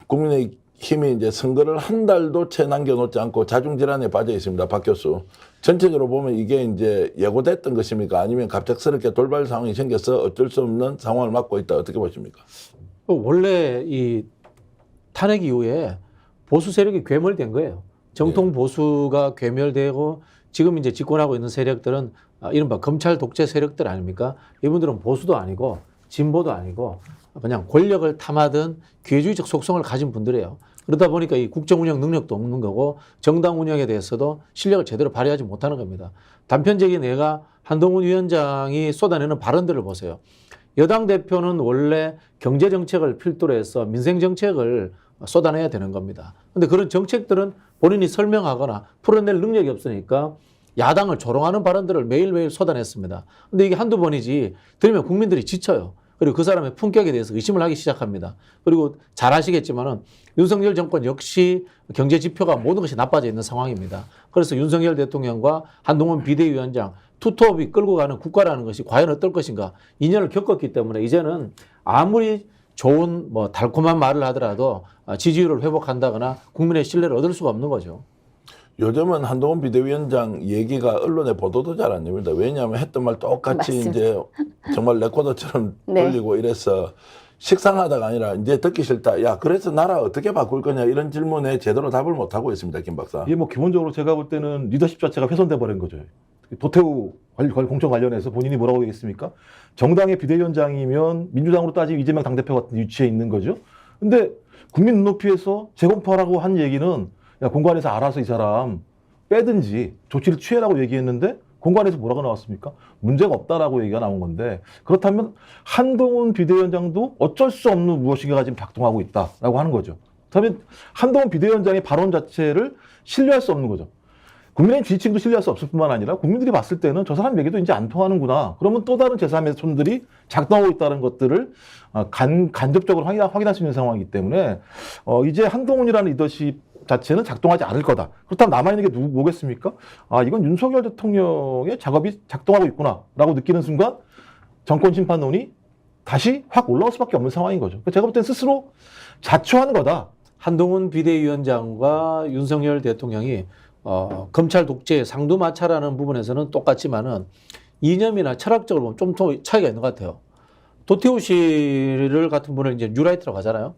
국민의힘이 이제 선거를 한 달도 채 남겨놓지 않고 자중질환에 빠져 있습니다. 박 교수. 전체적으로 보면 이게 이제 예고됐던 것입니까? 아니면 갑작스럽게 돌발 상황이 생겨서 어쩔 수 없는 상황을 맞고 있다. 어떻게 보십니까? 원래 이 탄핵 이후에 보수 세력이 괴멸된 거예요. 정통 보수가 괴멸되고 지금 이제 집권하고 있는 세력들은 이른바 검찰 독재 세력들 아닙니까? 이분들은 보수도 아니고 진보도 아니고 그냥 권력을 탐하던 기회주의적 속성을 가진 분들이에요. 그러다 보니까 이 국정 운영 능력도 없는 거고 정당 운영에 대해서도 실력을 제대로 발휘하지 못하는 겁니다. 단편적인 예가 한동훈 위원장이 쏟아내는 발언들을 보세요. 여당 대표는 원래 경제 정책을 필두로 해서 민생 정책을 쏟아내야 되는 겁니다. 근데 그런 정책들은 본인이 설명하거나 풀어낼 능력이 없으니까 야당을 조롱하는 발언들을 매일매일 쏟아냈습니다. 근데 이게 한두 번이지 들으면 국민들이 지쳐요. 그리고 그 사람의 품격에 대해서 의심을 하기 시작합니다. 그리고 잘 아시겠지만은 윤석열 정권 역시 경제 지표가 모든 것이 나빠져 있는 상황입니다. 그래서 윤석열 대통령과 한동훈 비대위원장 투톱이 끌고 가는 국가라는 것이 과연 어떨 것인가 2년을 겪었기 때문에 이제는 아무리 좋은 뭐 달콤한 말을 하더라도 지지율을 회복한다거나 국민의 신뢰를 얻을 수가 없는 거죠. 요즘은 한동훈 비대위원장 얘기가 언론에 보도도 잘 안 됩니다. 왜냐하면 했던 말 똑같이 맞습니다. 이제 정말 레코더처럼 네. 돌리고 이래서 식상하다가 아니라 이제 듣기 싫다. 야, 그래서 나라 어떻게 바꿀 거냐 이런 질문에 제대로 답을 못 하고 있습니다, 김 박사. 이게 뭐 기본적으로 제가 볼 때는 리더십 자체가 훼손돼 버린 거죠. 도태우 공천 관련해서 본인이 뭐라고 얘기했습니까? 정당의 비대위원장이면 민주당으로 따지면 이재명 당대표 같은 위치에 있는 거죠. 근데 국민 눈높이에서 재검토하라고 한 얘기는 야, 공관에서 알아서 이 사람 빼든지 조치를 취해라고 얘기했는데 공관에서 뭐라고 나왔습니까? 문제가 없다라고 얘기가 나온 건데 그렇다면 한동훈 비대위원장도 어쩔 수 없는 무엇인가가 지금 작동하고 있다라고 하는 거죠. 그렇다면 한동훈 비대위원장의 발언 자체를 신뢰할 수 없는 거죠. 국민의힘 지지층도 신뢰할 수 없을 뿐만 아니라 국민들이 봤을 때는 저 사람 얘기도 이제 안 통하는구나. 그러면 또 다른 제3의 손들이 작동하고 있다는 것들을 간접적으로 확인할 수 있는 상황이기 때문에 이제 한동훈이라는 리더십 자체는 작동하지 않을 거다. 그렇다면 남아있는 게 뭐겠습니까? 이건 윤석열 대통령의 작업이 작동하고 있구나라고 느끼는 순간 정권 심판론이 다시 확 올라올 수밖에 없는 상황인 거죠. 제가 볼 땐 스스로 자초하는 거다. 한동훈 비대위원장과 윤석열 대통령이 검찰 독재 상두마차라는 부분에서는 똑같지만은 이념이나 철학적으로 보면 좀 차이가 있는 것 같아요. 도태우 씨를 같은 분을 이제 뉴라이트라고 하잖아요.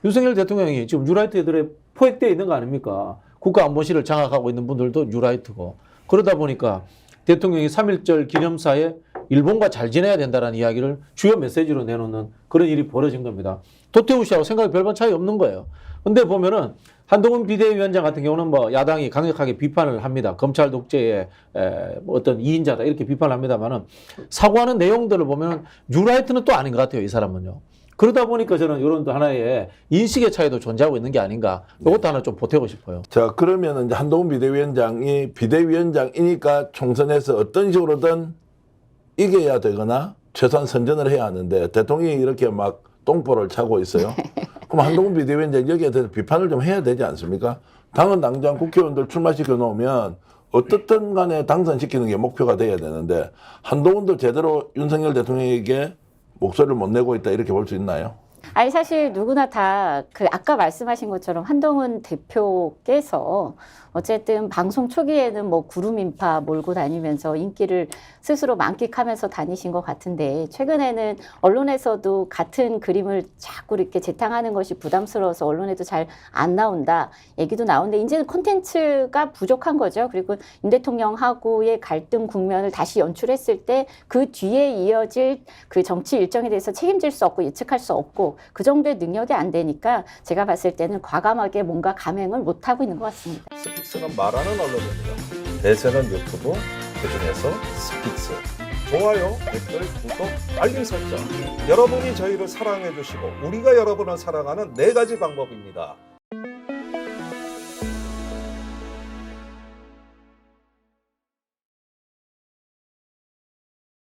윤석열 대통령이 지금 뉴라이트들에 포획되어 있는 거 아닙니까? 국가안보실을 장악하고 있는 분들도 뉴라이트고. 그러다 보니까 대통령이 3.1절 기념사에 일본과 잘 지내야 된다는 이야기를 주요 메시지로 내놓는 그런 일이 벌어진 겁니다. 도태우 씨하고 생각이 별반 차이 없는 거예요. 근데 보면은 한동훈 비대위원장 같은 경우는 뭐 야당이 강력하게 비판을 합니다. 검찰 독재의 어떤 2인자다 이렇게 비판을 합니다만은 사고하는 내용들을 보면 뉴라이트는 또 아닌 것 같아요. 이 사람은요. 그러다 보니까 저는 이런 하나의 인식의 차이도 존재하고 있는 게 아닌가. 이것도 하나 좀 보태고 싶어요. 자, 그러면 이제 한동훈 비대위원장이 비대위원장이니까 총선에서 어떤 식으로든 이겨야 되거나 최소한 선전을 해야 하는데 대통령이 이렇게 막 똥볼을 차고 있어요. 그럼 한동훈 비대위원장 여기에 대해서 비판을 좀 해야 되지 않습니까? 당헌 당장 국회의원들 출마시켜 놓으면 어떻든 간에 당선시키는 게 목표가 돼야 되는데 한동훈도 제대로 윤석열 대통령에게 목소리를 못 내고 있다 이렇게 볼 수 있나요? 아니 사실 누구나 다 그 아까 말씀하신 것처럼 한동훈 대표께서 어쨌든 방송 초기에는 뭐 구름 인파 몰고 다니면서 인기를 스스로 만끽하면서 다니신 것 같은데 최근에는 언론에서도 같은 그림을 자꾸 이렇게 재탕하는 것이 부담스러워서 언론에도 잘 안 나온다 얘기도 나오는데 이제는 콘텐츠가 부족한 거죠. 그리고 윤 대통령하고의 갈등 국면을 다시 연출했을 때 그 뒤에 이어질 그 정치 일정에 대해서 책임질 수 없고 예측할 수 없고 그 정도의 능력이 안 되니까 제가 봤을 때는 과감하게 뭔가 감행을 못하고 있는 것 같습니다. 스픽스는 말하는 언론입니다. 대세는 유튜브, 그중에서 스픽스. 좋아요, 댓글, 구독, 알림 설정. 여러분이 저희를 사랑해 주시고 우리가 여러분을 사랑하는 4가지 방법입니다.